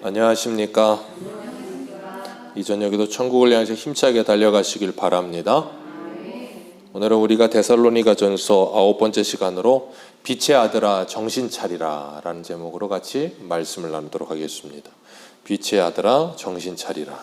안녕하십니까. 이 저녁에도 천국을 향해서 힘차게 달려가시길 바랍니다. 오늘은 우리가 데살로니가전서 9번째 시간으로 빛의 아들아 정신 차리라 라는 제목으로 같이 말씀을 나누도록 하겠습니다. 빛의 아들아 정신 차리라.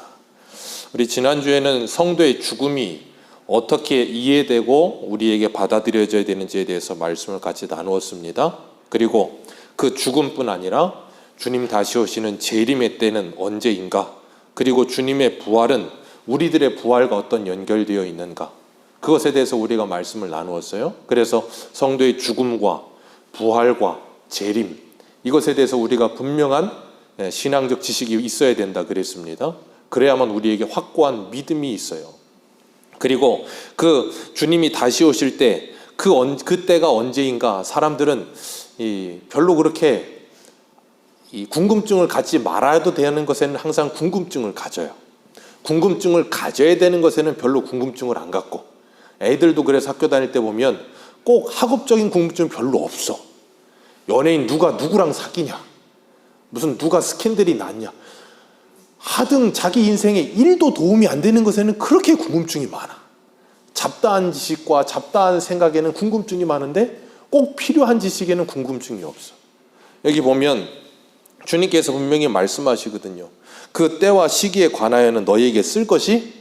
우리 지난주에는 성도의 죽음이 어떻게 이해되고 우리에게 받아들여져야 되는지에 대해서 말씀을 같이 나누었습니다. 그리고 그 죽음뿐 아니라 주님 다시 오시는 재림의 때는 언제인가? 그리고 주님의 부활은 우리들의 부활과 어떤 연결되어 있는가? 그것에 대해서 우리가 말씀을 나누었어요. 그래서 성도의 죽음과 부활과 재림, 이것에 대해서 우리가 분명한 신앙적 지식이 있어야 된다 그랬습니다. 그래야만 우리에게 확고한 믿음이 있어요. 그리고 그 주님이 다시 오실 때 그때가 언제인가? 사람들은 별로 그렇게 이 궁금증을 갖지 말아도 되는 것에는 항상 궁금증을 가져요. 궁금증을 가져야 되는 것에는 별로 궁금증을 안 갖고, 애들도 그래서 학교 다닐 때 보면 꼭 학업적인 궁금증은 별로 없어. 연예인 누가 누구랑 사귀냐, 무슨 누가 스캔들이 났냐, 하등 자기 인생에 1도 도움이 안 되는 것에는 그렇게 궁금증이 많아. 잡다한 지식과 잡다한 생각에는 궁금증이 많은데 꼭 필요한 지식에는 궁금증이 없어. 여기 보면 주님께서 분명히 말씀하시거든요. 그 때와 시기에 관하여는 너희에게 쓸 것이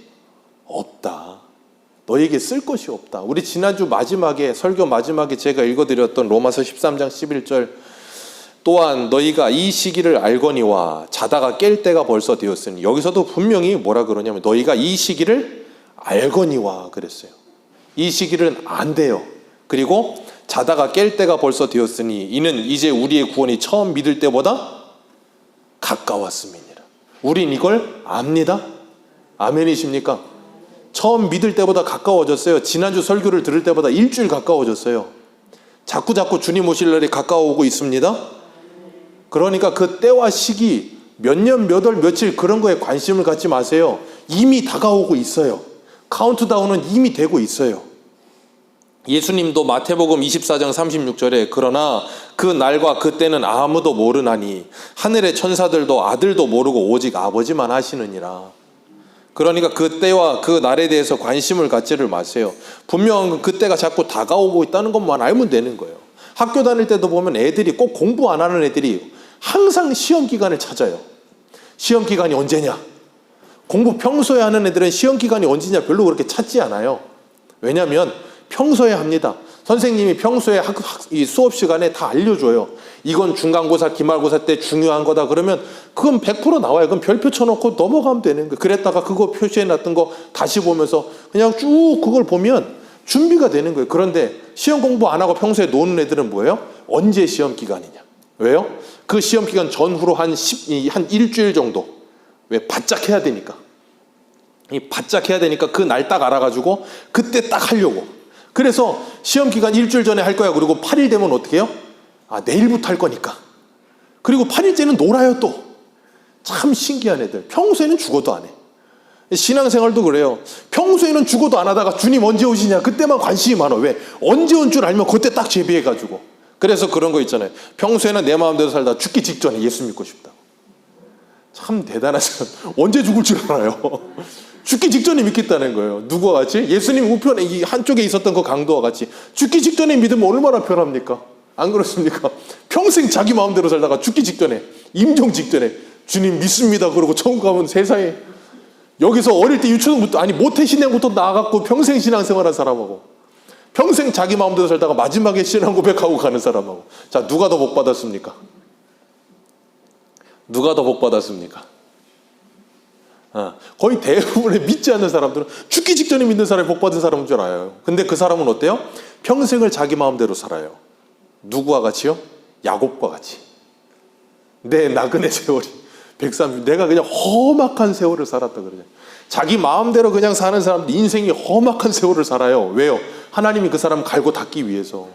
없다. 너희에게 쓸 것이 없다. 우리 지난주 마지막에, 설교 마지막에 제가 읽어드렸던 로마서 13장 11절, 또한 너희가 이 시기를 알거니와 자다가 깰 때가 벌써 되었으니, 여기서도 분명히 뭐라 그러냐면 너희가 이 시기를 알거니와 그랬어요. 이 시기는 안 돼요. 그리고 자다가 깰 때가 벌써 되었으니 이는 이제 우리의 구원이 처음 믿을 때보다 가까웠음이니라. 우린 이걸 압니다. 아멘이십니까? 처음 믿을 때보다 가까워졌어요. 지난주 설교를 들을 때보다 일주일 가까워졌어요. 자꾸 주님 오실 날이 가까워오고 있습니다. 그러니까 그 때와 시기, 몇 년, 몇 월, 며칠 그런 거에 관심을 갖지 마세요. 이미 다가오고 있어요. 카운트다운은 이미 되고 있어요. 예수님도 마태복음 24장 36절에 그러나 그 날과 그 때는 아무도 모르나니 하늘의 천사들도 아들도 모르고 오직 아버지만 아시느니라. 그러니까 그 때와 그 날에 대해서 관심을 갖지를 마세요. 분명한 그 때가 자꾸 다가오고 있다는 것만 알면 되는 거예요. 학교 다닐 때도 보면 애들이 꼭 공부 안 하는 애들이 항상 시험 기간을 찾아요. 시험 기간이 언제냐? 공부 평소에 하는 애들은 시험 기간이 언제냐 별로 그렇게 찾지 않아요. 왜냐하면 평소에 합니다. 선생님이 평소에 이 수업 시간에 다 알려줘요. 이건 중간고사, 기말고사 때 중요한 거다. 그러면 그건 100% 나와요. 그럼 별표 쳐놓고 넘어가면 되는 거예요. 그랬다가 그거 표시해놨던 거 다시 보면서 그냥 쭉 그걸 보면 준비가 되는 거예요. 그런데 시험 공부 안 하고 평소에 노는 애들은 뭐예요? 언제 시험 기간이냐? 왜요? 그 시험 기간 전후로 한 일주일 정도. 왜? 바짝 해야 되니까. 바짝 해야 되니까 그 날 딱 알아가지고 그때 딱 하려고. 그래서 시험 기간 일주일 전에 할 거야. 그리고 8일 되면 어떻게 해요? 내일부터 할 거니까. 그리고 8일째는 놀아요 또. 참 신기한 애들. 평소에는 죽어도 안 해. 신앙생활도 그래요. 평소에는 죽어도 안 하다가 주님 언제 오시냐 그때만 관심이 많아. 왜? 언제 온 줄 알면 그때 딱 재비해가지고. 그래서 그런 거 있잖아요. 평소에는 내 마음대로 살다 죽기 직전에 예수 믿고 싶다. 참 대단한 사람. 언제 죽을 줄 알아요. 죽기 직전에 믿겠다는 거예요. 누구와 같이? 예수님 우편에 이 한쪽에 있었던 그 강도와 같이 죽기 직전에 믿으면 얼마나 편합니까? 안 그렇습니까? 평생 자기 마음대로 살다가 죽기 직전에, 임종 직전에 주님 믿습니다 그러고 천국 가면 세상에, 여기서 어릴 때 유치원부터 모태신앙부터 나아갖고 평생 신앙생활한 사람하고 평생 자기 마음대로 살다가 마지막에 신앙 고백하고 가는 사람하고, 자 누가 더 복 받았습니까? 누가 더 복 받았습니까? 거의 대부분의 믿지 않는 사람들은 죽기 직전에 믿는 사람이 복 받은 사람인 줄 알아요. 근데 그 사람은 어때요? 평생을 자기 마음대로 살아요. 누구와 같이요? 야곱과 같이. 내 나그네 세월이 130, 내가 그냥 험악한 세월을 살았다 그러죠. 자기 마음대로 그냥 사는 사람들 인생이 험악한 세월을 살아요. 왜요? 하나님이 그 사람 갈고 닦기 위해서.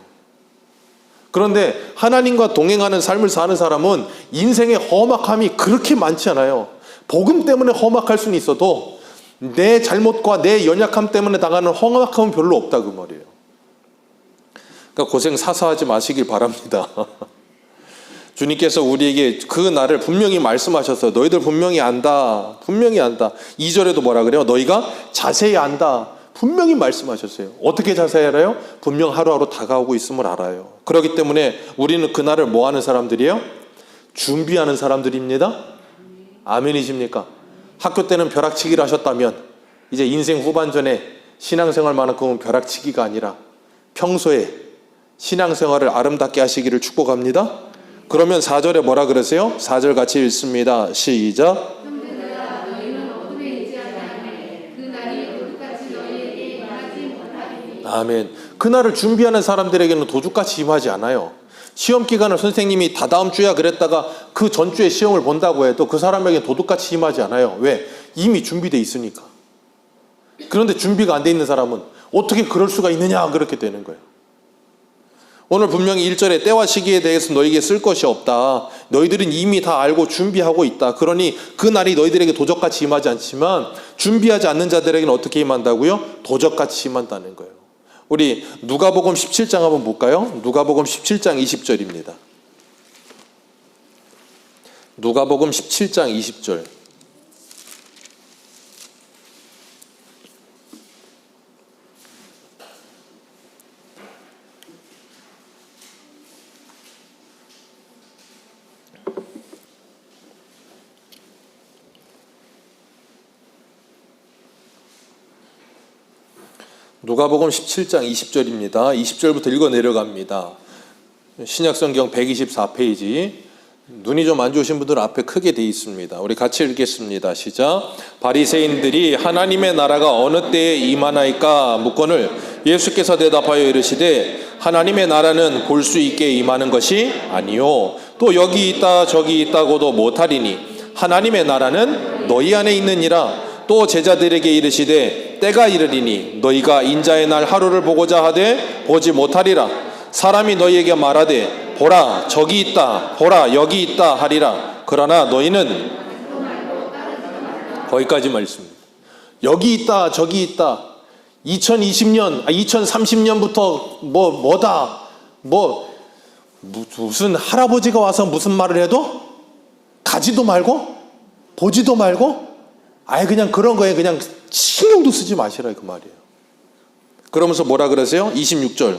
그런데 하나님과 동행하는 삶을 사는 사람은 인생의 험악함이 그렇게 많지 않아요. 복음 때문에 험악할 수는 있어도 내 잘못과 내 연약함 때문에 당하는 험악함은 별로 없다 그 말이에요. 그러니까 고생 사서 하지 마시길 바랍니다. 주님께서 우리에게 그 날을 분명히 말씀하셨어요. 너희들 분명히 안다. 분명히 안다. 2절에도 뭐라 그래요? 너희가 자세히 안다. 분명히 말씀하셨어요. 어떻게 자세히 알아요? 분명 하루하루 다가오고 있음을 알아요. 그렇기 때문에 우리는 그 날을 뭐 하는 사람들이에요? 준비하는 사람들입니다. 아멘이십니까? 학교 때는 벼락치기를 하셨다면 이제 인생 후반전에 신앙생활만큼은 벼락치기가 아니라 평소에 신앙생활을 아름답게 하시기를 축복합니다. 그러면 4절에 뭐라 그러세요? 4절 같이 읽습니다. 시작. 형제들아 너희는 어둠에 있지 아니하매 그 날이 도둑같이 너희에게 임하지 못하리니. 아멘. 그날을 준비하는 사람들에게는 도둑같이 임하지 않아요. 시험 기간을 선생님이 다 다음 주야 그랬다가 그 전주에 시험을 본다고 해도 그 사람에게 도둑같이 임하지 않아요. 왜? 이미 준비되어 있으니까. 그런데 준비가 안 돼 있는 사람은 어떻게 그럴 수가 있느냐 그렇게 되는 거예요. 오늘 분명히 1절에 때와 시기에 대해서 너희에게 쓸 것이 없다. 너희들은 이미 다 알고 준비하고 있다. 그러니 그 날이 너희들에게 도적같이 임하지 않지만 준비하지 않는 자들에게는 어떻게 임한다고요? 도적같이 임한다는 거예요. 우리 누가복음 17장 한번 볼까요? 누가복음 17장 20절입니다. 누가복음 17장 20절. 누가복음 17장 20절입니다. 20절부터 읽어 내려갑니다. 신약성경 124페이지. 눈이 좀 안 좋으신 분들은 앞에 크게 돼 있습니다. 우리 같이 읽겠습니다. 시작. 바리새인들이 하나님의 나라가 어느 때에 임하나이까 묻거늘 예수께서 대답하여 이르시되 하나님의 나라는 볼 수 있게 임하는 것이 아니요 또 여기 있다 저기 있다고도 못하리니 하나님의 나라는 너희 안에 있느니라. 또 제자들에게 이르시되 때가 이르리니 너희가 인자의 날 하루를 보고자 하되 보지 못하리라. 사람이 너희에게 말하되 보라 저기 있다 보라 여기 있다 하리라. 그러나 너희는 거기까지만 읽습니다. 여기 있다 저기 있다 2030년부터 뭐다 무슨 할아버지가 와서 무슨 말을 해도 가지도 말고 보지도 말고 아예 그냥 그런 거에 그냥 신경도 쓰지 마시라 그 말이에요. 그러면서 뭐라 그러세요? 26절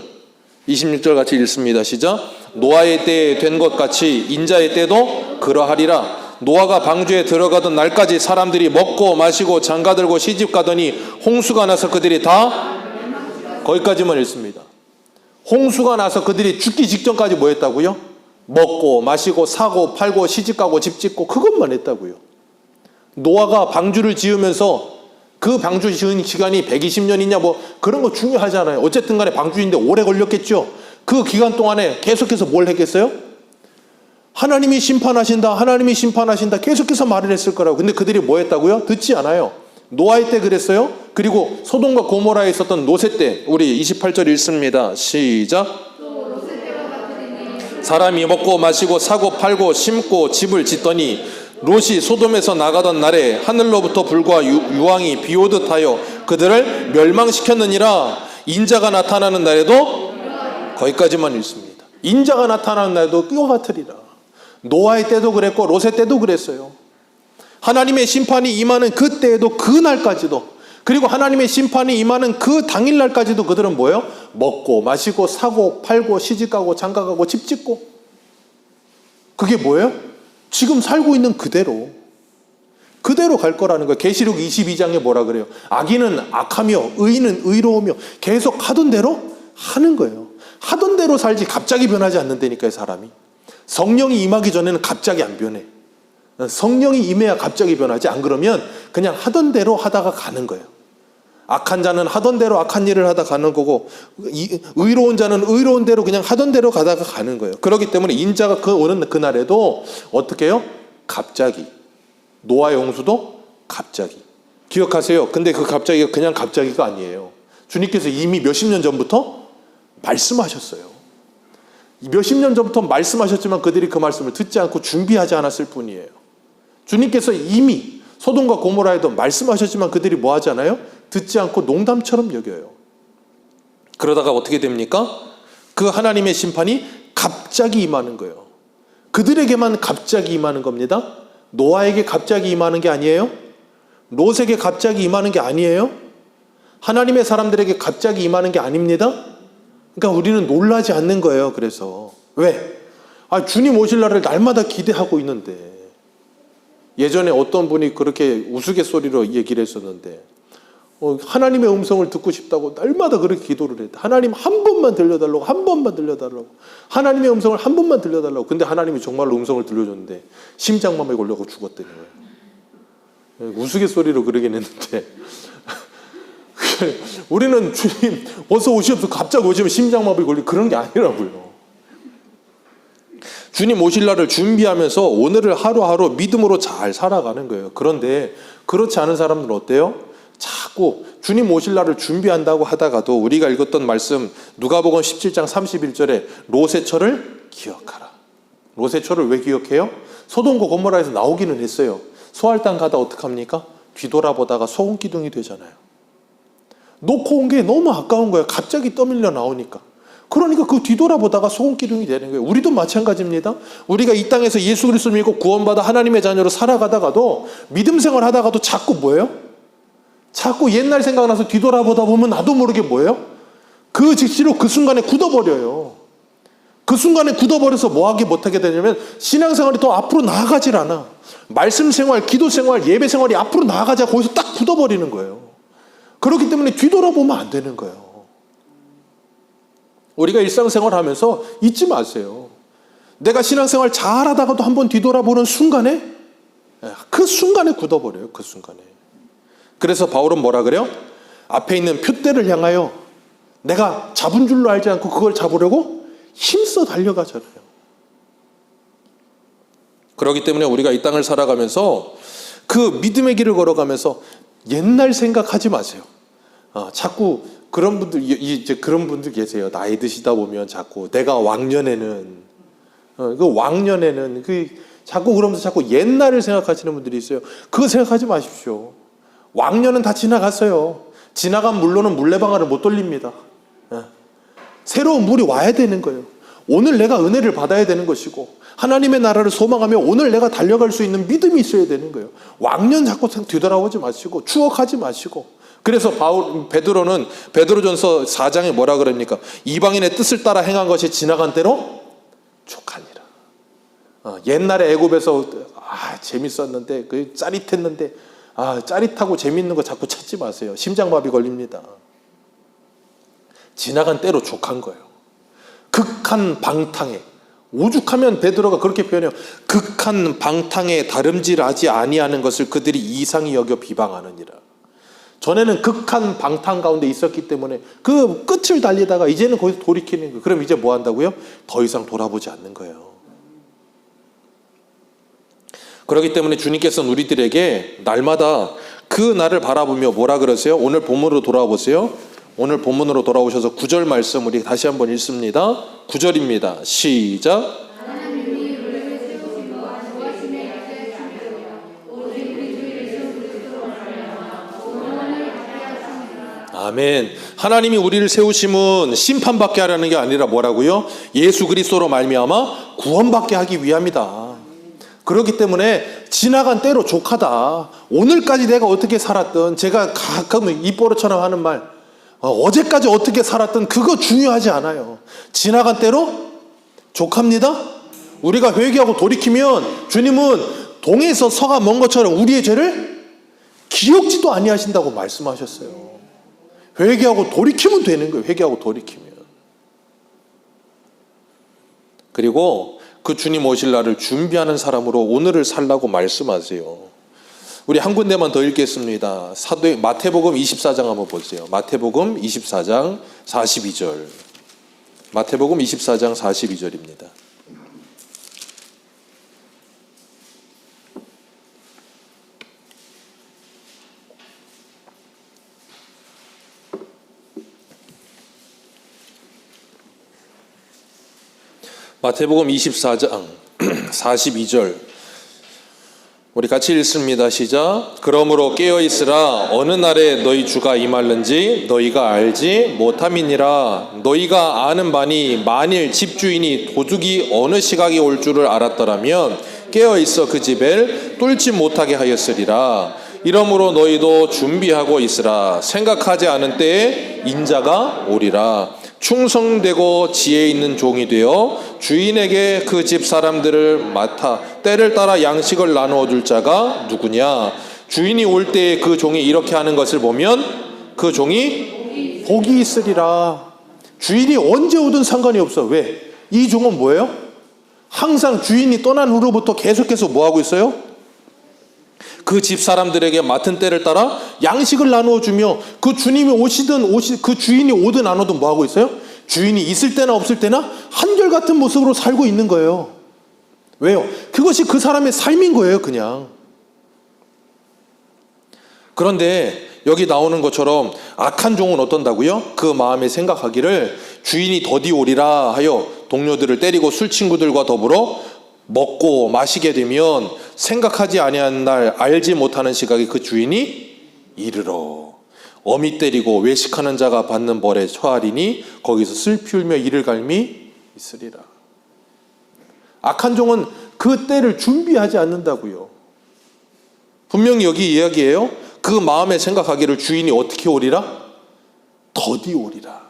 같이 읽습니다. 시작. 노아의 때에 된 것 같이 인자의 때도 그러하리라. 노아가 방주에 들어가던 날까지 사람들이 먹고 마시고 장가들고 시집가더니 홍수가 나서 그들이 다 거기까지만 읽습니다. 홍수가 나서 그들이 죽기 직전까지 뭐 했다고요? 먹고 마시고 사고 팔고 시집가고 집 짓고 그것만 했다고요. 노아가 방주를 지으면서 그 방주 지은 시간이 120년이냐 뭐 그런 거 중요하잖아요. 어쨌든 간에 방주인데 오래 걸렸겠죠. 그 기간 동안에 계속해서 뭘 했겠어요? 하나님이 심판하신다 하나님이 심판하신다 계속해서 말을 했을 거라고. 근데 그들이 뭐 했다고요? 듣지 않아요. 노아의 때 그랬어요. 그리고 소돔과 고모라에 있었던 롯의 때 우리 28절 읽습니다. 시작. 사람이 먹고 마시고 사고 팔고 심고 집을 짓더니 롯이 소돔에서 나가던 날에 하늘로부터 불과 유황이 비오듯 하여 그들을 멸망시켰느니라. 인자가 나타나는 날에도 거기까지만 읽습니다. 인자가 나타나는 날에도 이와 같으리라. 노아의 때도 그랬고 롯의 때도 그랬어요. 하나님의 심판이 임하는 그 때에도 그 날까지도 그리고 하나님의 심판이 임하는 그 당일날까지도 그들은 뭐예요? 먹고 마시고 사고 팔고 시집가고 장가가고 집 짓고 그게 뭐예요? 지금 살고 있는 그대로 갈 거라는 거예요. 계시록 22장에 뭐라 그래요? 악인은 악하며 의인은 의로우며 계속 하던 대로 하는 거예요. 하던 대로 살지 갑자기 변하지 않는다니까요. 사람이 성령이 임하기 전에는 갑자기 안 변해. 성령이 임해야 갑자기 변하지. 안 그러면 그냥 하던 대로 하다가 가는 거예요. 악한 자는 하던 대로 악한 일을 하다 가는 거고 의로운 자는 의로운 대로 그냥 하던 대로 가다가 가는 거예요. 그렇기 때문에 인자가 오는 그날에도 어떻게 해요? 갑자기. 노아의 홍수도 갑자기. 기억하세요. 근데 그 갑자기가 그냥 갑자기가 아니에요. 주님께서 이미 몇십 년 전부터 말씀하셨어요. 몇십 년 전부터 말씀하셨지만 그들이 그 말씀을 듣지 않고 준비하지 않았을 뿐이에요. 주님께서 이미 소돔과 고모라에도 말씀하셨지만 그들이 뭐 하지 않아요? 듣지 않고 농담처럼 여겨요. 그러다가 어떻게 됩니까? 그 하나님의 심판이 갑자기 임하는 거예요. 그들에게만 갑자기 임하는 겁니다. 노아에게 갑자기 임하는 게 아니에요. 롯에게 갑자기 임하는 게 아니에요. 하나님의 사람들에게 갑자기 임하는 게 아닙니다. 그러니까 우리는 놀라지 않는 거예요. 그래서 왜? 주님 오실 날을 날마다 기대하고 있는데, 예전에 어떤 분이 그렇게 우스갯소리로 얘기를 했었는데, 하나님의 음성을 듣고 싶다고 날마다 그렇게 기도를 했다. 하나님 한 번만 들려달라고, 한 번만 들려달라고, 하나님의 음성을 한 번만 들려달라고. 근데 하나님이 정말로 음성을 들려줬는데 심장마비에 걸려서 죽었다는 거예요. 우스갯소리로 그러긴 했는데 우리는 주님 어서 오시옵소서 갑자기 오시면 심장마비에 걸리고 그런 게 아니라고요. 주님 오실 날을 준비하면서 오늘을 하루하루 믿음으로 잘 살아가는 거예요. 그런데 그렇지 않은 사람들은 어때요? 자꾸 주님 오실 날을 준비한다고 하다가도 우리가 읽었던 말씀 누가복음 17장 31절에 롯의 철을 기억하라. 롯의 철을 왜 기억해요? 소돔과 고모라에서 나오기는 했어요. 소활당 가다 어떡합니까? 뒤돌아보다가 소금 기둥이 되잖아요. 놓고 온 게 너무 아까운 거예요. 갑자기 떠밀려 나오니까. 그러니까 그 뒤돌아보다가 소금 기둥이 되는 거예요. 우리도 마찬가지입니다. 우리가 이 땅에서 예수 그리스도를 믿고 구원받아 하나님의 자녀로 살아가다가도 믿음 생활하다가도 자꾸 뭐예요? 자꾸 옛날 생각나서 뒤돌아보다 보면 나도 모르게 뭐예요? 그 즉시로 그 순간에 굳어버려요. 그 순간에 굳어버려서 뭐하게 못하게 되냐면 신앙생활이 더 앞으로 나아가질 않아. 말씀 생활, 기도 생활, 예배 생활이 앞으로 나아가자 거기서 딱 굳어버리는 거예요. 그렇기 때문에 뒤돌아보면 안 되는 거예요. 우리가 일상생활 하면서 잊지 마세요. 내가 신앙생활 잘하다가도 한번 뒤돌아보는 순간에, 그 순간에 굳어버려요. 그 순간에. 그래서 바울은 뭐라 그래요? 앞에 있는 표대를 향하여 내가 잡은 줄로 알지 않고 그걸 잡으려고 힘써 달려가잖아요. 그렇기 때문에 우리가 이 땅을 살아가면서 그 믿음의 길을 걸어가면서 옛날 생각하지 마세요. 자꾸 그런 분들 계세요. 나이 드시다 보면 자꾸 내가 왕년에는 자꾸 그러면서 자꾸 옛날을 생각하시는 분들이 있어요. 그거 생각하지 마십시오. 왕년은 다 지나갔어요. 지나간 물로는 물레방아를 못 돌립니다. 새로운 물이 와야 되는 거예요. 오늘 내가 은혜를 받아야 되는 것이고 하나님의 나라를 소망하며 오늘 내가 달려갈 수 있는 믿음이 있어야 되는 거예요. 왕년 자꾸 뒤돌아오지 마시고 추억하지 마시고. 그래서 베드로는 베드로전서 4장에 뭐라 그럽니까? 이방인의 뜻을 따라 행한 것이 지나간 때로 족하니라. 옛날에 애굽에서 재밌었는데 그 짜릿했는데 짜릿하고 재밌는 거 자꾸 찾지 마세요. 심장마비 걸립니다. 지나간 때로 족한 거예요. 극한 방탕에, 오죽하면 베드로가 그렇게 표현해요. 극한 방탕에 다름질하지 아니하는 것을 그들이 이상히 여겨 비방하느니라. 전에는 극한 방탕 가운데 있었기 때문에 그 끝을 달리다가 이제는 거기서 돌이키는 거예요. 그럼 이제 뭐 한다고요? 더 이상 돌아보지 않는 거예요. 그렇기 때문에 주님께서는 우리들에게 날마다 그 날을 바라보며 뭐라 그러세요? 오늘 본문으로 돌아와 보세요. 오늘 본문으로 돌아오셔서 9절 말씀 우리 다시 한번 읽습니다. 9절입니다. 시작. 아멘. 하나님이 우리를 세우심은 심판받게 하려는 게 아니라 뭐라고요? 예수 그리스도로 말미암아 구원받게 하기 위함이다. 그렇기 때문에 지나간 때로 족하다. 오늘까지 내가 어떻게 살았든, 제가 가끔 입버릇처럼 하는 말, 어제까지 어떻게 살았든 그거 중요하지 않아요. 지나간 때로 족합니다. 우리가 회개하고 돌이키면 주님은 동에서 서가 먼 것처럼 우리의 죄를 기억지도 아니하신다고 말씀하셨어요. 회개하고 돌이키면 되는 거예요. 회개하고 돌이키면. 그리고 그 주님 오실 날을 준비하는 사람으로 오늘을 살라고 말씀하세요. 우리 한 군데만 더 읽겠습니다. 마태복음 24장 한번 보세요. 마태복음 24장 42절. 마태복음 24장 42절입니다. 마태복음 24장 42절. 우리 같이 읽습니다. 시작. 그러므로 깨어 있으라. 어느 날에 너희 주가 임할는지 너희가 알지 못함이니라. 너희가 아는 바니 만일 집주인이 도둑이 어느 시각에 올 줄을 알았더라면 깨어 있어 그 집을 뚫지 못하게 하였으리라. 이러므로 너희도 준비하고 있으라. 생각하지 않은 때에 인자가 오리라. 충성되고 지혜 있는 종이 되어 주인에게 그 집 사람들을 맡아 때를 따라 양식을 나누어 줄 자가 누구냐. 주인이 올 때에 그 종이 이렇게 하는 것을 보면 그 종이 복이 있으리라. 주인이 언제 오든 상관이 없어. 왜? 이 종은 뭐예요? 항상 주인이 떠난 후로부터 계속해서 뭐하고 있어요? 그 집 사람들에게 맡은 때를 따라 양식을 나누어 주며 그 주님이 그 주인이 오든 안 오든 뭐 하고 있어요? 주인이 있을 때나 없을 때나 한결같은 모습으로 살고 있는 거예요. 왜요? 그것이 그 사람의 삶인 거예요, 그냥. 그런데 여기 나오는 것처럼 악한 종은 어떤다고요? 그 마음에 생각하기를 주인이 더디 오리라 하여 동료들을 때리고 술 친구들과 더불어 먹고 마시게 되면 생각하지 아니한 날 알지 못하는 시각에 그 주인이 이르러 어미 때리고 외식하는 자가 받는 벌에 처하리니 거기서 슬피 울며 이를 갈미 있으리라. 악한 종은 그 때를 준비하지 않는다고요. 분명히 여기 이야기예요. 그 마음에 생각하기를 주인이 어떻게 오리라? 더디 오리라.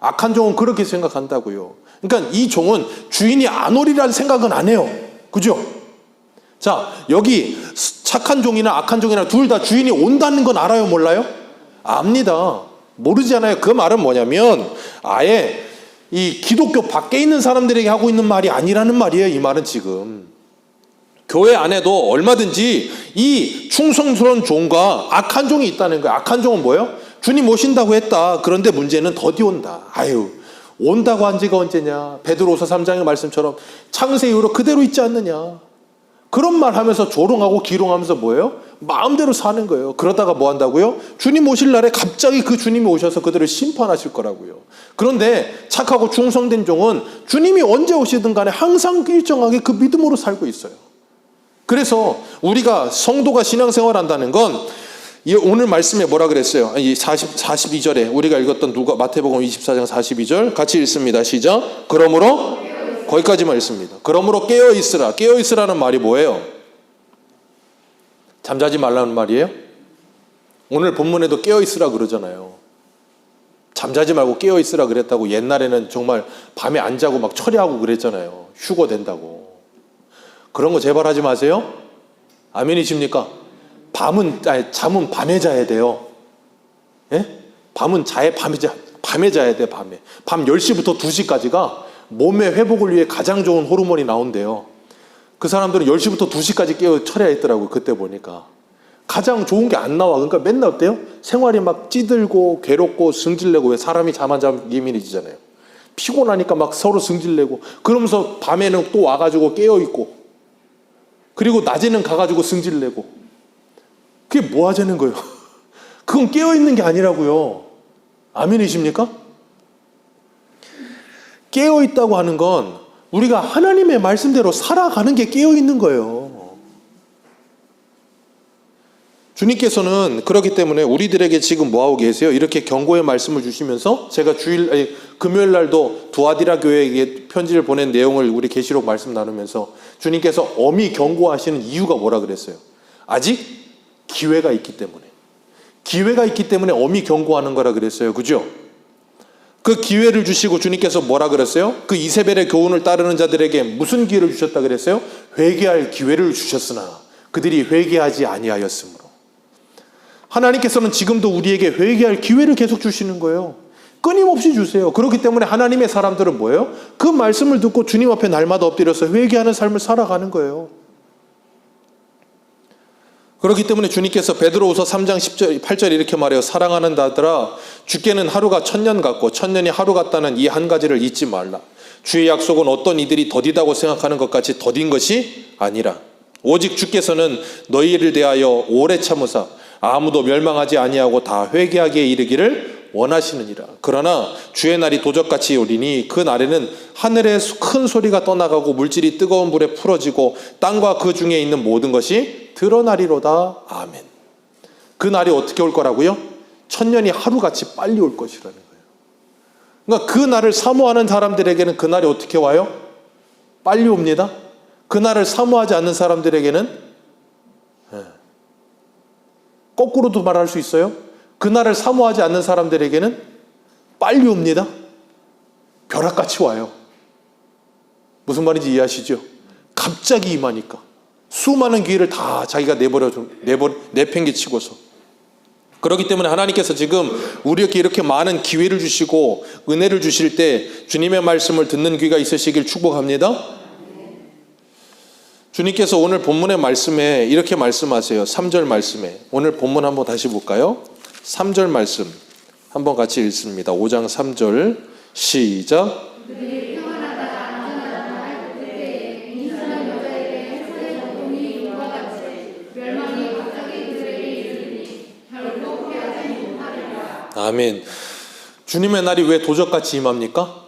악한 종은 그렇게 생각한다고요. 그러니까 이 종은 주인이 안 오리라는 생각은 안 해요. 그죠? 자, 여기 착한 종이나 악한 종이나 둘 다 주인이 온다는 건 알아요, 몰라요? 압니다. 모르잖아요. 그 말은 뭐냐면 아예 이 기독교 밖에 있는 사람들에게 하고 있는 말이 아니라는 말이에요. 이 말은 지금 교회 안에도 얼마든지 이 충성스러운 종과 악한 종이 있다는 거예요. 악한 종은 뭐예요? 주님 오신다고 했다. 그런데 문제는 더디 온다. 아유, 온다고 한 지가 언제냐. 베드로서 3장의 말씀처럼 창세 이후로 그대로 있지 않느냐. 그런 말 하면서 조롱하고 기롱하면서 뭐예요? 마음대로 사는 거예요. 그러다가 뭐 한다고요? 주님 오실 날에 갑자기 그 주님이 오셔서 그들을 심판하실 거라고요. 그런데 착하고 충성된 종은 주님이 언제 오시든 간에 항상 일정하게 그 믿음으로 살고 있어요. 그래서 우리가 성도가 신앙생활 한다는 건 오늘 말씀에 뭐라 그랬어요? 42절에 우리가 읽었던 마태복음 24장 42절 같이 읽습니다. 시작. 그러므로 거기까지만 읽습니다. 그러므로 깨어 있으라. 깨어 있으라는 말이 뭐예요? 잠자지 말라는 말이에요? 오늘 본문에도 깨어 있으라 그러잖아요. 잠자지 말고 깨어 있으라 그랬다고. 옛날에는 정말 밤에 안 자고 막 철야하고 그랬잖아요. 휴거 된다고. 그런 거 제발 하지 마세요. 아멘이십니까? 잠은 밤에 자야 돼요. 예? 밤에 자야 돼, 밤에. 밤 10시부터 2시까지가 몸의 회복을 위해 가장 좋은 호르몬이 나온대요. 그 사람들은 10시부터 2시까지 깨어 철야했더라고요. 그때 보니까. 가장 좋은 게 안 나와. 그러니까 맨날 어때요? 생활이 막 찌들고 괴롭고 승질내고. 왜 사람이 잠 안 자면 예민해지잖아요. 피곤하니까 막 서로 승질내고. 그러면서 밤에는 또 와가지고 깨어있고. 그리고 낮에는 가가지고 승질내고. 그게 뭐 하자는 거예요? 그건 깨어있는 게 아니라고요. 아멘이십니까? 깨어있다고 하는 건 우리가 하나님의 말씀대로 살아가는 게 깨어있는 거예요. 주님께서는 그렇기 때문에 우리들에게 지금 뭐하고 계세요? 이렇게 경고의 말씀을 주시면서 제가 금요일 날도 두아디라 교회에게 편지를 보낸 내용을 우리 계시록 말씀 나누면서 주님께서 엄히 경고하시는 이유가 뭐라 그랬어요? 아직 기회가 있기 때문에 엄히 경고하는 거라 그랬어요. 그죠? 그 기회를 주시고 주님께서 뭐라 그랬어요? 그 이세벨의 교훈을 따르는 자들에게 무슨 기회를 주셨다 그랬어요? 회개할 기회를 주셨으나 그들이 회개하지 아니하였으므로. 하나님께서는 지금도 우리에게 회개할 기회를 계속 주시는 거예요. 끊임없이 주세요. 그렇기 때문에 하나님의 사람들은 뭐예요? 그 말씀을 듣고 주님 앞에 날마다 엎드려서 회개하는 삶을 살아가는 거예요. 그렇기 때문에 주님께서 베드로후서 3장 10절, 8절 이렇게 말해요. 사랑하는 자들아, 주께는 하루가 1000년 같고 1000년이 하루 같다는 이 한 가지를 잊지 말라. 주의 약속은 어떤 이들이 더디다고 생각하는 것 같이 더딘 것이 아니라 오직 주께서는 너희를 대하여 오래 참으사 아무도 멸망하지 아니하고 다 회개하기에 이르기를 원하시느니라. 그러나 주의 날이 도적같이 오리니 그 날에는 하늘에 큰 소리가 떠나가고 물질이 뜨거운 불에 풀어지고 땅과 그 중에 있는 모든 것이 드러나리로다. 아멘. 그 날이 어떻게 올 거라고요? 천년이 하루같이 빨리 올 것이라는 거예요. 그러니까 그 날을 사모하는 사람들에게는 그 날이 어떻게 와요? 빨리 옵니다. 그 날을 사모하지 않는 사람들에게는 거꾸로도 말할 수 있어요. 그 날을 사모하지 않는 사람들에게는 빨리 옵니다. 벼락같이 와요. 무슨 말인지 이해하시죠? 갑자기 임하니까. 수많은 기회를 다 자기가 내팽개치고서. 그렇기 때문에 하나님께서 지금 우리에게 이렇게 많은 기회를 주시고 은혜를 주실 때 주님의 말씀을 듣는 귀가 있으시길 축복합니다. 주님께서 오늘 본문의 말씀에 이렇게 말씀하세요. 3절 말씀에. 오늘 본문 한번 다시 볼까요? 3절 말씀 한번 같이 읽습니다. 5장 3절 시작. 아멘. 주님의 날이 왜 도적같이 임합니까?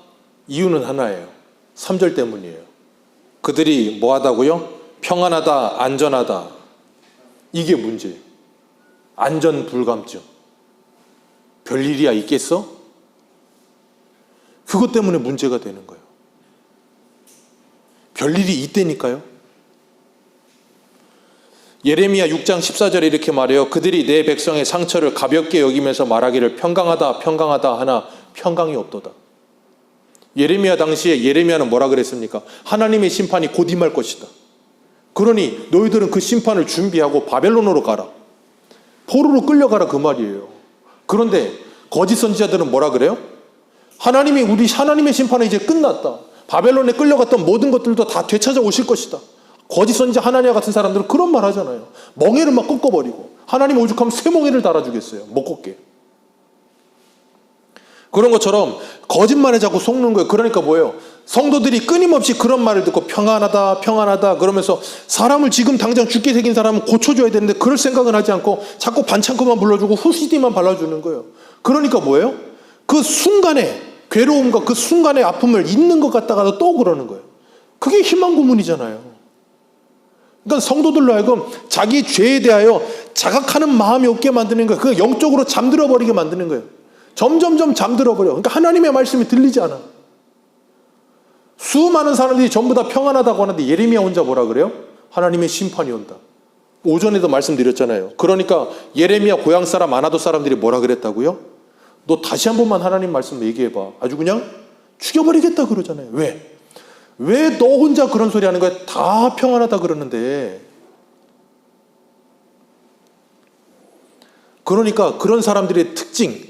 이유는 하나예요. 3절 때문이에요. 그들이 뭐 하다고요? 평안하다, 안전하다. 이게 문제예요. 안전 불감증. 별일이야 있겠어? 그것 때문에 문제가 되는 거예요. 별일이 있다니까요. 예레미야 6장 14절에 이렇게 말해요. 그들이 내 백성의 상처를 가볍게 여기면서 말하기를 평강하다 평강하다 하나 평강이 없도다. 예레미야 당시에 예레미야는 뭐라 그랬습니까? 하나님의 심판이 곧 임할 것이다. 그러니 너희들은 그 심판을 준비하고 바벨론으로 가라. 포로로 끌려가라 그 말이에요. 그런데 거짓 선지자들은 뭐라 그래요? 하나님의 심판은 이제 끝났다. 바벨론에 끌려갔던 모든 것들도 다 되찾아 오실 것이다. 거짓 선지자 하나니아 같은 사람들은 그런 말 하잖아요. 멍에를 막 꺾어버리고 하나님 오죽하면 새 멍에를 달아주겠어요. 못 꺾게. 그런 것처럼 거짓말에 자꾸 속는 거예요. 그러니까 뭐예요? 성도들이 끊임없이 그런 말을 듣고 평안하다 평안하다 그러면서 사람을 지금 당장 죽게 새긴 사람은 고쳐줘야 되는데 그럴 생각은 하지 않고 자꾸 반창고만 불러주고 후시디만 발라주는 거예요. 그러니까 뭐예요? 그 순간에 괴로움과 그 순간의 아픔을 잊는 것 같다가도 또 그러는 거예요. 그게 희망 고문이잖아요. 그러니까 성도들로 하여금 자기 죄에 대하여 자각하는 마음이 없게 만드는 거예요. 그 영적으로 잠들어 버리게 만드는 거예요. 점점점 잠들어 버려. 그러니까 하나님의 말씀이 들리지 않아. 수많은 사람들이 전부 다 평안하다고 하는데 예레미야 혼자 뭐라 그래요? 하나님의 심판이 온다. 오전에도 말씀드렸잖아요. 그러니까 예레미야 고향 사람 아나도 사람들이 뭐라 그랬다고요? 너 다시 한 번만 하나님 말씀 얘기해봐. 아주 그냥 죽여버리겠다 그러잖아요. 왜? 왜 너 혼자 그런 소리 하는 거야? 다 평안하다 그러는데. 그러니까 그런 사람들의 특징,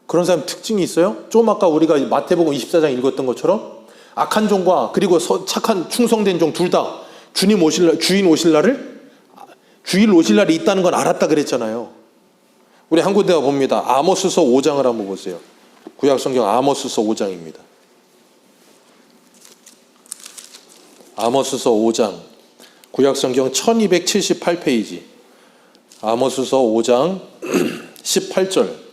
그런 사람 특징이 있어요. 좀 아까 우리가 마태복음 24장 읽었던 것처럼 악한 종과 그리고 착한 충성된 종 둘 다 주인 오실 날이 있다는 건 알았다 그랬잖아요. 우리 한 군데가 봅니다. 아모스서 5장을 한번 보세요. 구약성경 아모스서 5장입니다. 아모스서 5장 구약성경 1278페이지 아모스서 5장 18절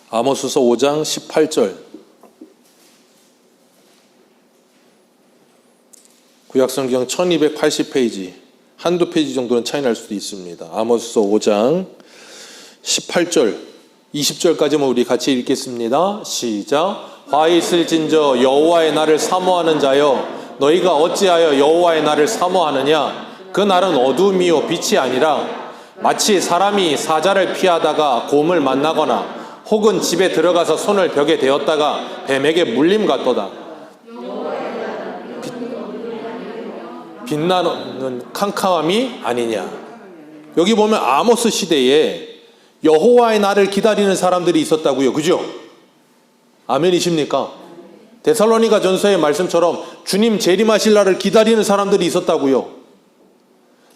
아모스서 5장 18절 구약성경 1280페이지 한두 페이지 정도는 차이 날 수도 있습니다. 아모스서 5장 18절 20절까지만 우리 같이 읽겠습니다. 시작. 화 있을진저 여호와의 날을 사모하는 자여 너희가 어찌하여 여호와의 날을 사모하느냐 그 날은 어두움이요 빛이 아니라 마치 사람이 사자를 피하다가 곰을 만나거나 혹은 집에 들어가서 손을 벽에 대었다가 뱀에게 물림 같도다. 빛나는 캄캄함이 아니냐. 여기 보면 아모스 시대에 여호와의 날을 기다리는 사람들이 있었다고요. 그죠? 아멘이십니까? 데살로니가 전서의 말씀처럼 주님 재림하실 날을 기다리는 사람들이 있었다고요.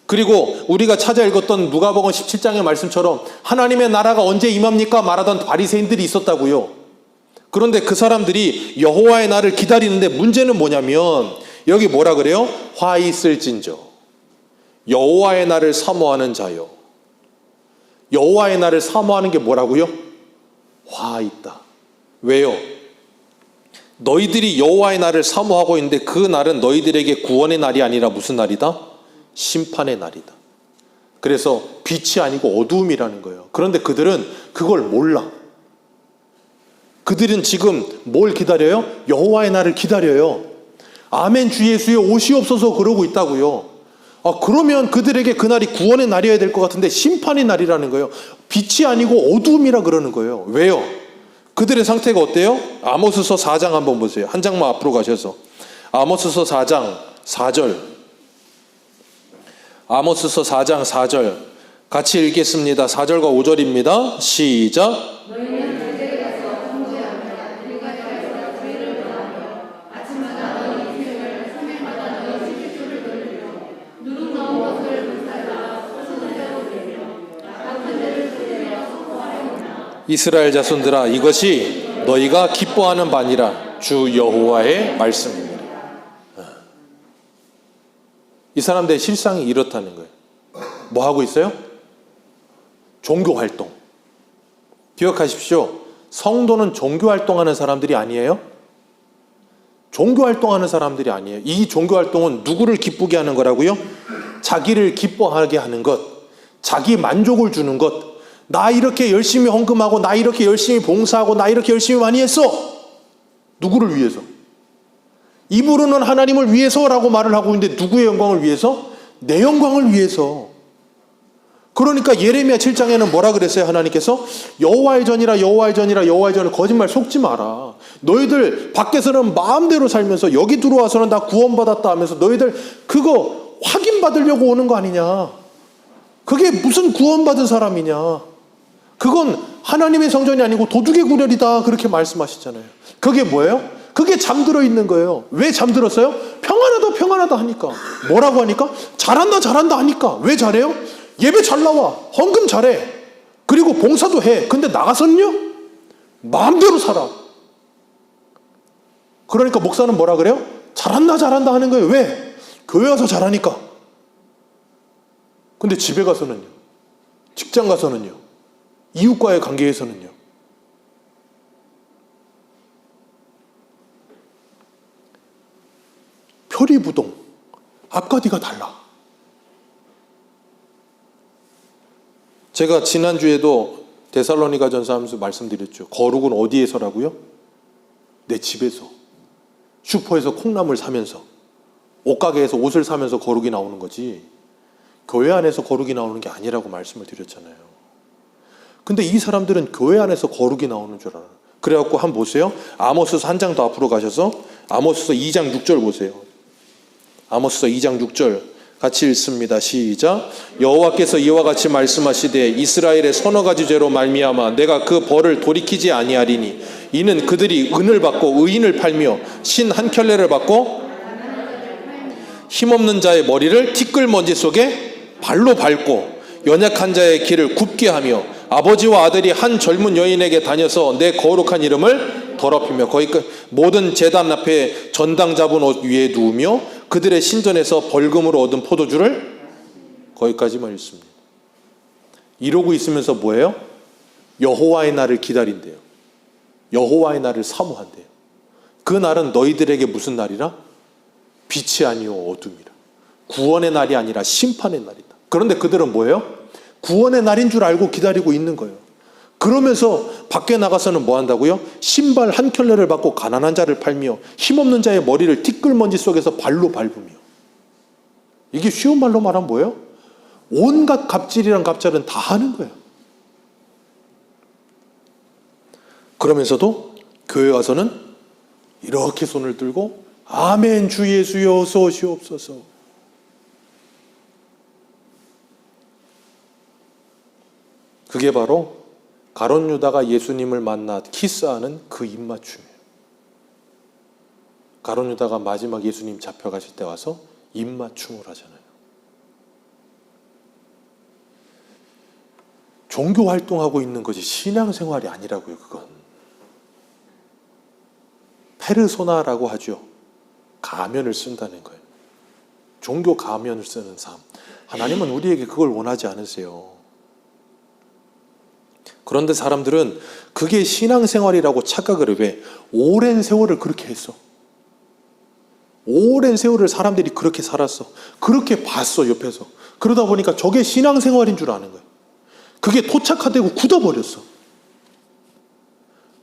그리고 우리가 찾아 읽었던 누가복음 17장의 말씀처럼 하나님의 나라가 언제 임합니까? 말하던 바리새인들이 있었다고요. 그런데 그 사람들이 여호와의 날을 기다리는데 문제는 뭐냐면 여기 뭐라 그래요? 화 있을진저 여호와의 날을 사모하는 자요. 여호와의 날을 사모하는 게 뭐라고요? 화 있다. 왜요? 너희들이 여호와의 날을 사모하고 있는데 그 날은 너희들에게 구원의 날이 아니라 무슨 날이다? 심판의 날이다. 그래서 빛이 아니고 어두움이라는 거예요. 그런데 그들은 그걸 몰라. 그들은 지금 뭘 기다려요? 여호와의 날을 기다려요. 아멘 주 예수여 오시옵소서 그러고 있다고요. 그러면 그들에게 그날이 구원의 날이어야 될 것 같은데 심판의 날이라는 거예요. 빛이 아니고 어두움이라 그러는 거예요. 왜요? 그들의 상태가 어때요? 아모스서 4장 한번 보세요. 한 장만 앞으로 가셔서 아모스서 4장 4절 아모스서 4장 4절 같이 읽겠습니다. 4절과 5절입니다. 시작. 너희는 제대로 가서 통제합니다. 그리가 가서 죄를 범하며 아침마다 너희 생을 소매마다 너희 식기줄을 돌리며 누룩 넣은 것을 불살라 헛소는 대로 되며 같은 데를 돌리며 선포하였구나. 이스라엘 자손들아 이것이 너희가 기뻐하는 바니라 주 여호와의 말씀입니다. 이 사람들의 실상이 이렇다는 거예요. 뭐 하고 있어요? 종교 활동. 기억하십시오. 성도는 종교 활동하는 사람들이 아니에요. 종교 활동하는 사람들이 아니에요. 이 종교 활동은 누구를 기쁘게 하는 거라고요? 자기를 기뻐하게 하는 것, 자기 만족을 주는 것. 나 이렇게 열심히 헌금하고 나 이렇게 열심히 봉사하고 나 이렇게 열심히 많이 했어. 누구를 위해서? 입으로는 하나님을 위해서라고 말을 하고 있는데 누구의 영광을 위해서? 내 영광을 위해서. 그러니까 예레미야 7장에는 뭐라 그랬어요? 하나님께서 여호와의 전이라 여호와의 전이라 여호와의 전을 거짓말 속지 마라. 너희들 밖에서는 마음대로 살면서 여기 들어와서는 나 구원받았다 하면서 너희들 그거 확인받으려고 오는 거 아니냐. 그게 무슨 구원받은 사람이냐. 그건 하나님의 성전이 아니고 도둑의 구렬이다. 그렇게 말씀하시잖아요. 그게 뭐예요? 그게 잠들어 있는 거예요. 왜 잠들었어요? 평안하다 평안하다 하니까. 뭐라고 하니까? 잘한다 잘한다 하니까. 왜 잘해요? 예배 잘 나와. 헌금 잘해. 그리고 봉사도 해. 근데 나가서는요? 마음대로 살아. 그러니까 목사는 뭐라 그래요? 잘한다 잘한다 하는 거예요. 왜? 교회 와서 잘하니까. 근데 집에 가서는요? 직장 가서는요? 이웃과의 관계에서는요? 표리부동. 앞과 뒤가 달라. 제가 지난주에도 데살로니가 전서 하면서 말씀드렸죠. 거룩은 어디에서라고요? 내 집에서. 슈퍼에서 콩나물 사면서. 옷가게에서 옷을 사면서 거룩이 나오는 거지. 교회 안에서 거룩이 나오는 게 아니라고 말씀을 드렸잖아요. 근데 이 사람들은 교회 안에서 거룩이 나오는 줄 알아요. 그래갖고 한번 보세요. 아모스서 한 장 더 앞으로 가셔서 아모스서 2장 6절 보세요. 아모스서 2장 6절 같이 읽습니다. 시작. 여호와께서 이와 같이 말씀하시되 이스라엘의 서너 가지 죄로 말미암아 내가 그 벌을 돌이키지 아니하리니 이는 그들이 은을 받고 의인을 팔며 신 한 켤레를 받고 힘없는 자의 머리를 티끌먼지 속에 발로 밟고 연약한 자의 길을 굽게 하며 아버지와 아들이 한 젊은 여인에게 다녀서 내 거룩한 이름을 더럽히며 모든 제단 앞에 전당 잡은 옷 위에 누우며 그들의 신전에서 벌금으로 얻은 포도주를 거기까지만 읽습니다. 이러고 있으면서 뭐예요? 여호와의 날을 기다린대요. 여호와의 날을 사모한대요. 그 날은 너희들에게 무슨 날이라? 빛이 아니요 어둠이라. 구원의 날이 아니라 심판의 날이다. 그런데 그들은 뭐예요? 구원의 날인 줄 알고 기다리고 있는 거예요. 그러면서 밖에 나가서는 뭐 한다고요? 신발 한 켤레를 받고 가난한 자를 팔며 힘없는 자의 머리를 티끌먼지 속에서 발로 밟으며. 이게 쉬운 말로 말하면 뭐예요? 온갖 갑질이란 갑질은 다 하는 거예요. 그러면서도 교회 와서는 이렇게 손을 들고 아멘 주 예수여 어서 오시옵소서. 그게 바로 가룟 유다가 예수님을 만나 키스하는 그 입맞춤이에요. 가룟 유다가 마지막 예수님 잡혀가실 때 와서 입맞춤을 하잖아요. 종교 활동하고 있는 것이 신앙생활이 아니라고요. 그건 페르소나라고 하죠. 가면을 쓴다는 거예요. 종교 가면을 쓰는 삶. 하나님은 우리에게 그걸 원하지 않으세요. 그런데 사람들은 그게 신앙생활이라고 착각을 해. 왜? 오랜 세월을 그렇게 했어. 오랜 세월을 사람들이 그렇게 살았어. 그렇게 봤어, 옆에서. 그러다 보니까 저게 신앙생활인 줄 아는 거예요. 그게 토착화되고 굳어버렸어.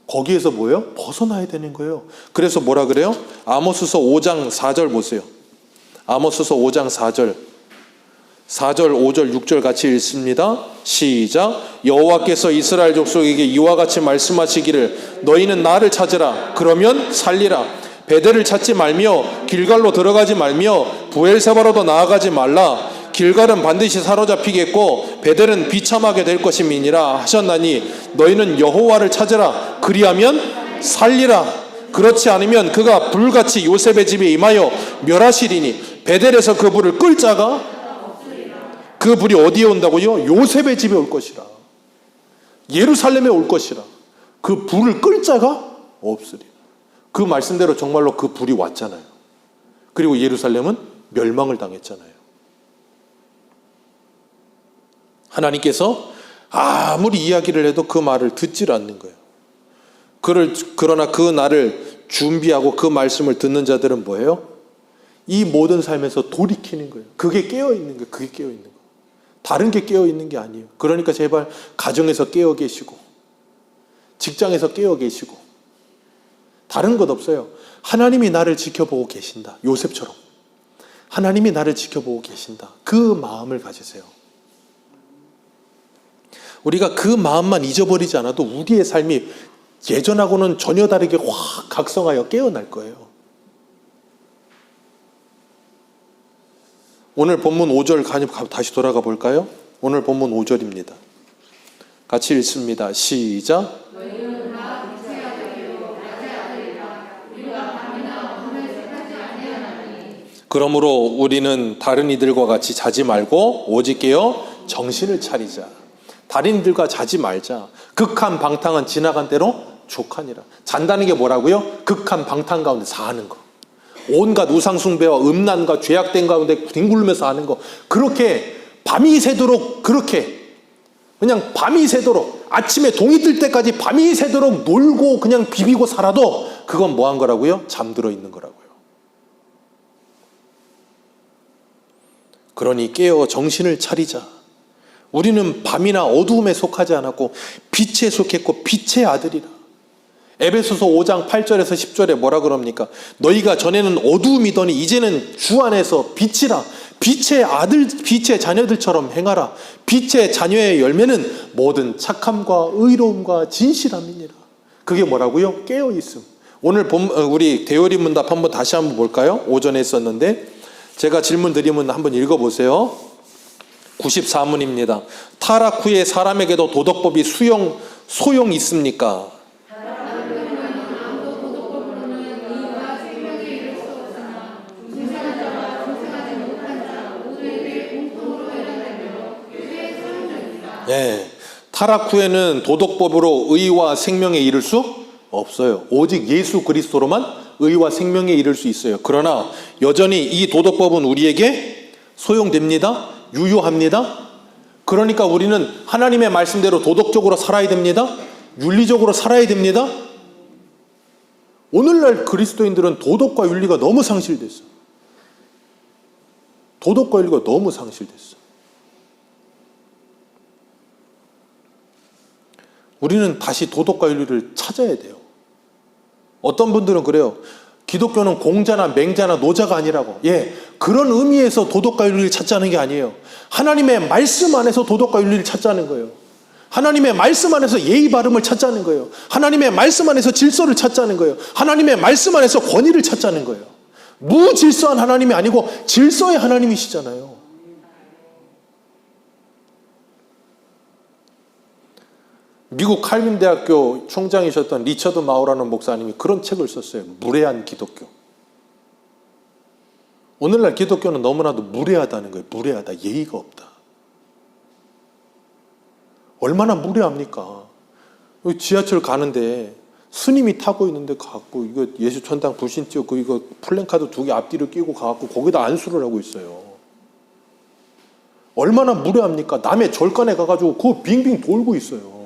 거기에서 뭐예요? 벗어나야 되는 거예요. 그래서 뭐라 그래요? 아모스서 5장 4절 보세요. 아모스서 5장 4절 5절 6절 같이 읽습니다. 시작. 여호와께서 이스라엘 족속에게 이와 같이 말씀하시기를 너희는 나를 찾으라. 그러면 살리라. 베델을 찾지 말며 길갈로 들어가지 말며 부엘세바로도 나아가지 말라. 길갈은 반드시 사로잡히겠고 베델은 비참하게 될 것임이니라 하셨나니 너희는 여호와를 찾으라. 그리하면 살리라. 그렇지 않으면 그가 불같이 요셉의 집에 임하여 멸하시리니 베델에서 그 불을 끌 자가 그 불이 어디에 온다고요? 요셉의 집에 올 것이라. 예루살렘에 올 것이라. 그 불을 끌 자가 없으리라. 그 말씀대로 정말로 그 불이 왔잖아요. 그리고 예루살렘은 멸망을 당했잖아요. 하나님께서 아무리 이야기를 해도 그 말을 듣질 않는 거예요. 그러나 그 날을 준비하고 그 말씀을 듣는 자들은 뭐예요? 이 모든 삶에서 돌이키는 거예요. 그게 깨어있는 거예요. 그게 깨어있는 거예요. 다른 게 깨어있는 게 아니에요. 그러니까 제발 가정에서 깨어 계시고 직장에서 깨어 계시고 다른 것 없어요. 하나님이 나를 지켜보고 계신다. 요셉처럼 하나님이 나를 지켜보고 계신다. 그 마음을 가지세요. 우리가 그 마음만 잊어버리지 않아도 우리의 삶이 예전하고는 전혀 다르게 확 각성하여 깨어날 거예요. 오늘 본문 5절 다시 돌아가 볼까요? 오늘 본문 5절입니다. 같이 읽습니다. 시작. 그러므로 우리는 다른 이들과 같이 자지 말고 오직 깨어 정신을 차리자. 다른 이들과 자지 말자. 극한 방탕은 지나간 대로 족하니라. 잔다는 게 뭐라고요? 극한 방탕 가운데 사는 거. 온갖 우상숭배와 음란과 죄악된 가운데 뒹굴면서 하는 거. 그렇게 밤이 새도록 그렇게 그냥 밤이 새도록 아침에 동이 뜰 때까지 밤이 새도록 놀고 그냥 비비고 살아도 그건 뭐 한 거라고요? 잠들어 있는 거라고요. 그러니 깨어 정신을 차리자. 우리는 밤이나 어두움에 속하지 않았고 빛에 속했고 빛의 아들이라. 에베소서 5장 8절에서 10절에 뭐라 그럽니까? 너희가 전에는 어두움이더니 이제는 주 안에서 빛이라. 빛의 아들, 빛의 자녀들처럼 행하라. 빛의 자녀의 열매는 모든 착함과 의로움과 진실함이니라. 그게 뭐라고요? 깨어있음. 오늘 우리 대열이 문답 한번 다시 한번 볼까요? 오전에 했었는데 제가 질문 드리면 한번 읽어보세요. 94문입니다. 타락 후에 사람에게도 도덕법이 소용 있습니까? 네, 타락 후에는 도덕법으로 의와 생명에 이를 수 없어요. 오직 예수 그리스도로만 의와 생명에 이를 수 있어요. 그러나 여전히 이 도덕법은 우리에게 소용됩니다. 유효합니다. 그러니까 우리는 하나님의 말씀대로 도덕적으로 살아야 됩니다. 윤리적으로 살아야 됩니다. 오늘날 그리스도인들은 도덕과 윤리가 너무 상실됐어. 도덕과 윤리가 너무 상실됐어. 우리는 다시 도덕과 윤리를 찾아야 돼요. 어떤 분들은 그래요. 기독교는 공자나 맹자나 노자가 아니라고. 예, 그런 의미에서 도덕과 윤리를 찾자는 게 아니에요. 하나님의 말씀 안에서 도덕과 윤리를 찾자는 거예요. 하나님의 말씀 안에서 예의 바름을 찾자는 거예요. 하나님의 말씀 안에서 질서를 찾자는 거예요. 하나님의 말씀 안에서 권위를 찾자는 거예요. 무질서한 하나님이 아니고 질서의 하나님이시잖아요. 미국 칼빈대학교 총장이셨던 리처드 마우라는 목사님이 그런 책을 썼어요. 무례한 기독교. 오늘날 기독교는 너무나도 무례하다는 거예요. 무례하다. 예의가 없다. 얼마나 무례합니까? 지하철 가는데 스님이 타고 있는데 가고 이거 예수 천당 불신 찍고 이거 플랜카드 2개 앞뒤로 끼고 가고 거기다 안수를 하고 있어요. 얼마나 무례합니까? 남의 절간에 가가지고 그거 빙빙 돌고 있어요.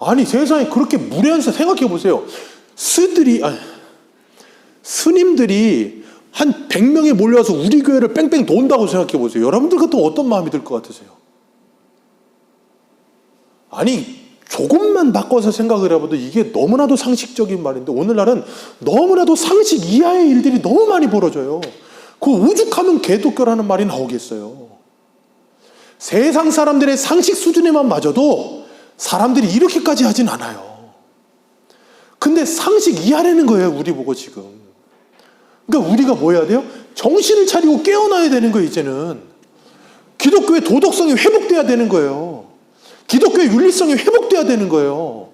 아니 세상에 그렇게 무례한 사 생각해 보세요. 스님들이 한 100명이 몰려와서 우리 교회를 뺑뺑 돈다고 생각해 보세요. 여러분들 같으면 어떤 마음이 들 것 같으세요? 아니 조금만 바꿔서 생각을 해봐도 이게 너무나도 상식적인 말인데 오늘날은 너무나도 상식 이하의 일들이 너무 많이 벌어져요. 그 오죽하면 개독교라는 말이 나오겠어요. 세상 사람들의 상식 수준에만 맞아도 사람들이 이렇게까지 하진 않아요. 근데 상식 이하라는 거예요, 우리 보고 지금. 그러니까 우리가 뭐 해야 돼요? 정신을 차리고 깨어나야 되는 거예요, 이제는. 기독교의 도덕성이 회복돼야 되는 거예요. 기독교의 윤리성이 회복돼야 되는 거예요.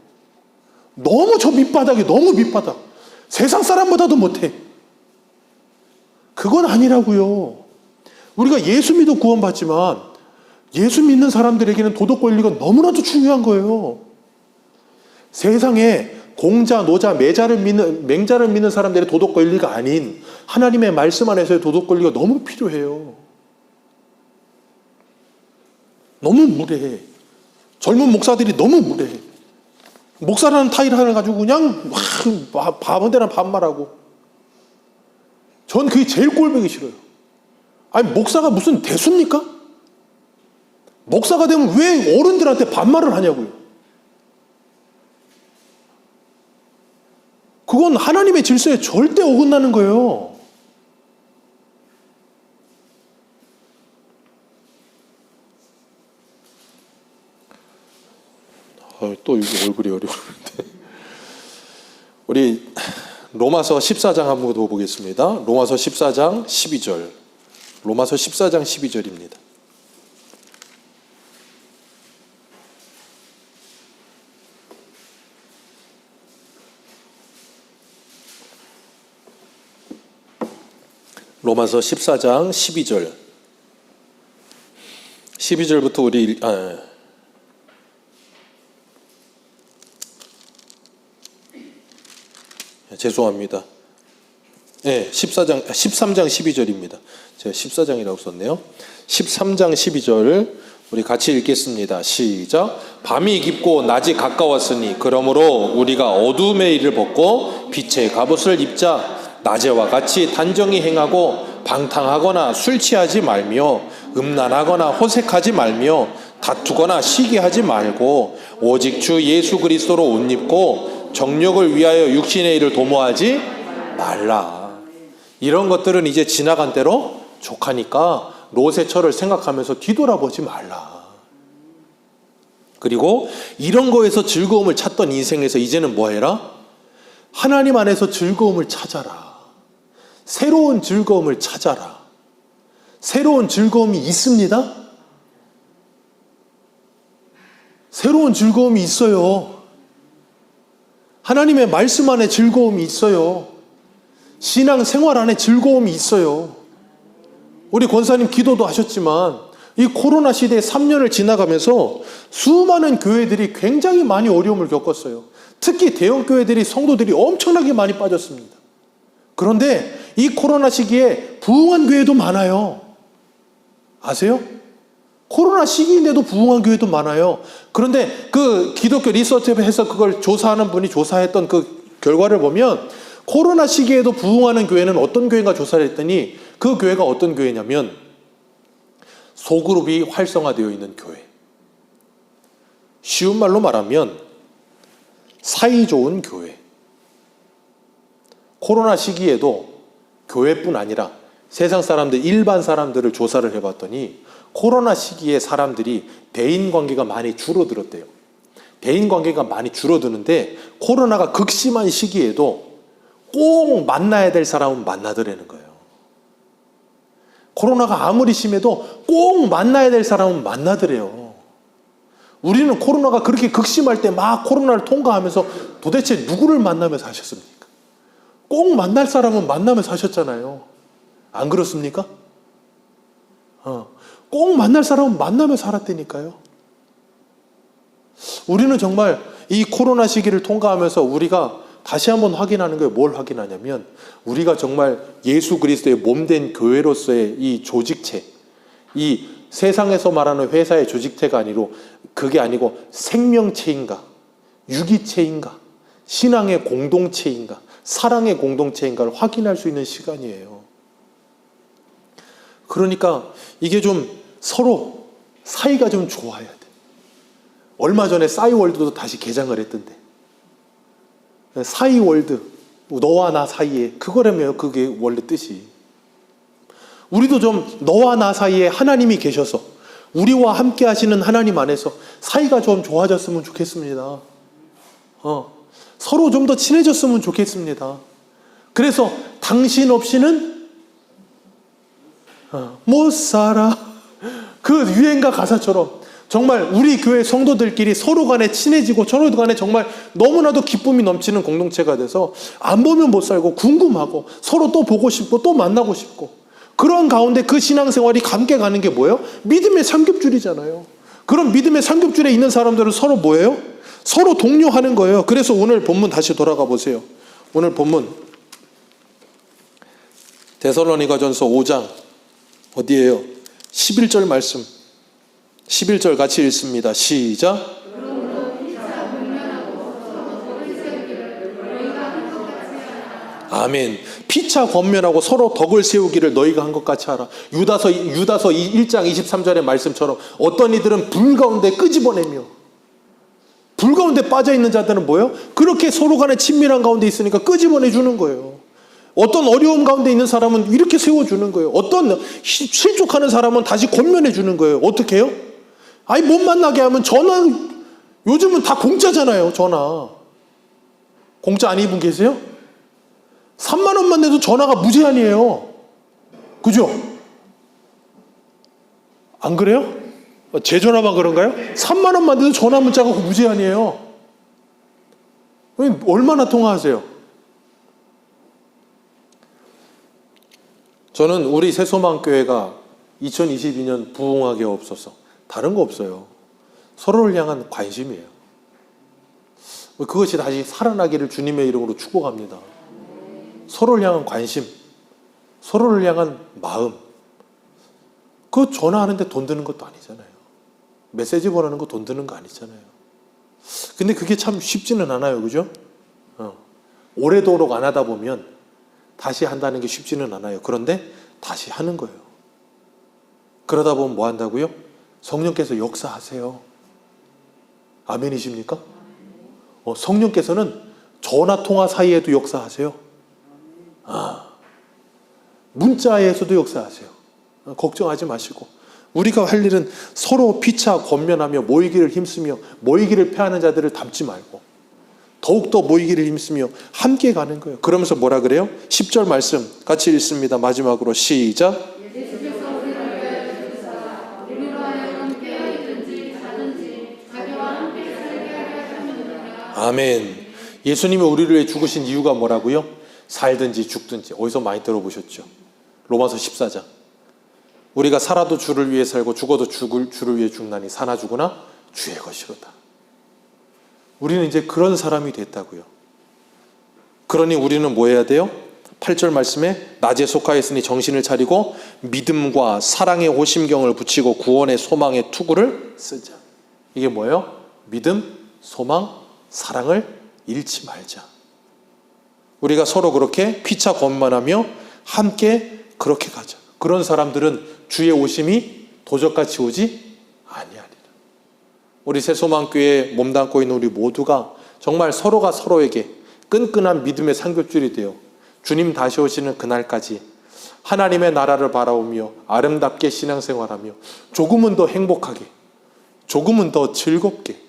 너무 저 밑바닥이 너무 밑바닥. 세상 사람보다도 못해. 그건 아니라고요. 우리가 예수 믿어 구원받지만 예수 믿는 사람들에게는 도덕 권리가 너무나도 중요한 거예요. 세상에 공자, 노자, 맹자를 믿는 사람들의 도덕 권리가 아닌 하나님의 말씀 안에서의 도덕 권리가 너무 필요해요. 너무 무례해. 젊은 목사들이 너무 무례해. 목사라는 타이틀 하나 가지고 그냥 바보대로 반말하고. 전 그게 제일 꼴보기 싫어요. 아니 목사가 무슨 대수입니까? 목사가 되면 왜 어른들한테 반말을 하냐고요. 그건 하나님의 질서에 절대 어긋나는 거예요. 또 이게 얼굴이 어려운데. 우리 로마서 14장 한번 더 보겠습니다. 로마서 14장 12절. 로마서 14장 12절입니다. 로마서 14장 12절. 12절부터 우리 죄송합니다. 네, 13장 12절입니다. 제가 14장이라고 썼네요. 13장 12절 우리 같이 읽겠습니다. 시작. 밤이 깊고 낮이 가까웠으니 그러므로 우리가 어둠의 일을 벗고 빛의 갑옷을 입자. 낮에와 같이 단정히 행하고 방탕하거나 술 취하지 말며 음란하거나 호색하지 말며 다투거나 시기하지 말고 오직 주 예수 그리스도로 옷 입고 정욕을 위하여 육신의 일을 도모하지 말라. 이런 것들은 이제 지나간 때로 족하니까 롯의 처를 생각하면서 뒤돌아보지 말라. 그리고 이런 거에서 즐거움을 찾던 인생에서 이제는 뭐 해라? 하나님 안에서 즐거움을 찾아라. 새로운 즐거움을 찾아라. 새로운 즐거움이 있습니다. 새로운 즐거움이 있어요. 하나님의 말씀 안에 즐거움이 있어요. 신앙 생활 안에 즐거움이 있어요. 우리 권사님 기도도 하셨지만 이 코로나 시대에 3년을 지나가면서 수많은 교회들이 굉장히 많이 어려움을 겪었어요. 특히 대형 교회들이 성도들이 엄청나게 많이 빠졌습니다. 그런데 이 코로나 시기에 부흥한 교회도 많아요. 아세요? 코로나 시기인데도 부흥한 교회도 많아요. 그런데 그 기독교 리서치에서 그걸 조사하는 분이 조사했던 그 결과를 보면 코로나 시기에도 부흥하는 교회는 어떤 교회인가 조사를 했더니 그 교회가 어떤 교회냐면 소그룹이 활성화되어 있는 교회. 쉬운 말로 말하면 사이좋은 교회. 코로나 시기에도 교회뿐 아니라 세상 사람들, 일반 사람들을 조사를 해봤더니 코로나 시기에 사람들이 대인관계가 많이 줄어들었대요. 대인관계가 많이 줄어드는데 코로나가 극심한 시기에도 꼭 만나야 될 사람은 만나더라는 거예요. 코로나가 아무리 심해도 꼭 만나야 될 사람은 만나더래요. 우리는 코로나가 그렇게 극심할 때 막 코로나를 통과하면서 도대체 누구를 만나며 사셨습니까? 꼭 만날 사람은 만나며 사셨잖아요. 안 그렇습니까? 꼭 만날 사람은 만나며 살았다니까요. 우리는 정말 이 코로나 시기를 통과하면서 우리가 다시 한번 확인하는 거예요. 뭘 확인하냐면 우리가 정말 예수 그리스도의 몸된 교회로서의 이 조직체, 이 세상에서 말하는 회사의 조직체가 아니고 그게 아니고 생명체인가, 유기체인가, 신앙의 공동체인가, 사랑의 공동체인가를 확인할 수 있는 시간이에요. 그러니까 이게 좀 서로 사이가 좀 좋아야 돼. 얼마 전에 싸이월드도 다시 개장을 했던데, 사이월드, 너와 나 사이에, 그거라며요. 그게 원래 뜻이. 우리도 좀 너와 나 사이에 하나님이 계셔서 우리와 함께 하시는 하나님 안에서 사이가 좀 좋아졌으면 좋겠습니다. 서로 좀 더 친해졌으면 좋겠습니다. 그래서 당신 없이는 못 살아. 그 유행가 가사처럼 정말 우리 교회 성도들끼리 서로 간에 친해지고 서로 간에 정말 너무나도 기쁨이 넘치는 공동체가 돼서 안 보면 못 살고 궁금하고 서로 또 보고 싶고 또 만나고 싶고, 그런 가운데 그 신앙생활이 함께 가는 게 뭐예요? 믿음의 삼겹줄이잖아요. 그런 믿음의 삼겹줄에 있는 사람들은 서로 뭐예요? 서로 독려하는 거예요. 그래서 오늘 본문 다시 돌아가 보세요. 오늘 본문 데살로니가전서 5장 어디예요? 11절 말씀, 11절 같이 읽습니다. 시작. 아멘. 피차 권면하고 서로 덕을 세우기를 너희가 한 것 같이 하라. 유다서 1장 23절의 말씀처럼 어떤 이들은 불 가운데 끄집어내며, 불 가운데 빠져있는 자들은 뭐예요? 그렇게 서로 간에 친밀한 가운데 있으니까 끄집어내 주는 거예요. 어떤 어려움 가운데 있는 사람은 이렇게 세워주는 거예요. 어떤 실족하는 사람은 다시 권면해 주는 거예요. 어떻게 해요? 아니, 못 만나게 하면 전화, 요즘은 다 공짜잖아요. 전화 공짜 아닌 분 계세요? 3만 원만 내도 전화가 무제한이에요. 그죠? 안 그래요? 제 전화만 그런가요? 3만 원만 내도 전화 문자가 무제한이에요. 얼마나 통화하세요? 저는 우리 새소망교회가 2022년 부흥하게 없어서 다른 거 없어요. 서로를 향한 관심이에요. 그것이 다시 살아나기를 주님의 이름으로 축복합니다. 서로를 향한 관심, 서로를 향한 마음. 그거 전화하는데 돈 드는 것도 아니잖아요. 메시지 보내는 거 돈 드는 거 아니잖아요. 근데 그게 참 쉽지는 않아요. 그죠? 오래도록 안 하다 보면 다시 한다는 게 쉽지는 않아요. 그런데 다시 하는 거예요. 그러다 보면 뭐 한다고요? 성령께서 역사하세요. 아멘이십니까? 성령께서는 전화 통화 사이에도 역사하세요. 문자에서도 역사하세요. 걱정하지 마시고, 우리가 할 일은 서로 피차 권면하며 모이기를 힘쓰며 모이기를 패하는 자들을 닮지 말고 더욱더 모이기를 힘쓰며 함께 가는 거예요. 그러면서 뭐라 그래요? 10절 말씀 같이 읽습니다. 마지막으로 시작. 아멘. 예수님이 우리를 위해 죽으신 이유가 뭐라고요? 살든지 죽든지. 어디서 많이 들어보셨죠? 로마서 14장. 우리가 살아도 주를 위해 살고 죽어도 주를 위해 죽나니 사나 죽으나 주의 것이로다. 우리는 이제 그런 사람이 됐다고요. 그러니 우리는 뭐 해야 돼요? 8절 말씀에 낮에 속하였으니 정신을 차리고 믿음과 사랑의 호심경을 붙이고 구원의 소망의 투구를 쓰자. 이게 뭐예요? 믿음, 소망, 사랑을 잃지 말자. 우리가 서로 그렇게 피차 권면하며 함께 그렇게 가자. 그런 사람들은 주의 오심이 도적같이 오지 아니하리라. 우리 새소망교회에 몸담고 있는 우리 모두가 정말 서로가 서로에게 끈끈한 믿음의 삼겹줄이 되어 주님 다시 오시는 그날까지 하나님의 나라를 바라보며 아름답게 신앙생활하며 조금은 더 행복하게, 조금은 더 즐겁게,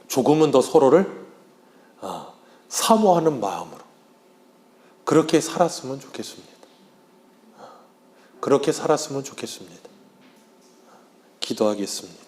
조금은 더 서로를 사모하는 마음으로 그렇게 살았으면 좋겠습니다. 그렇게 살았으면 좋겠습니다. 기도하겠습니다.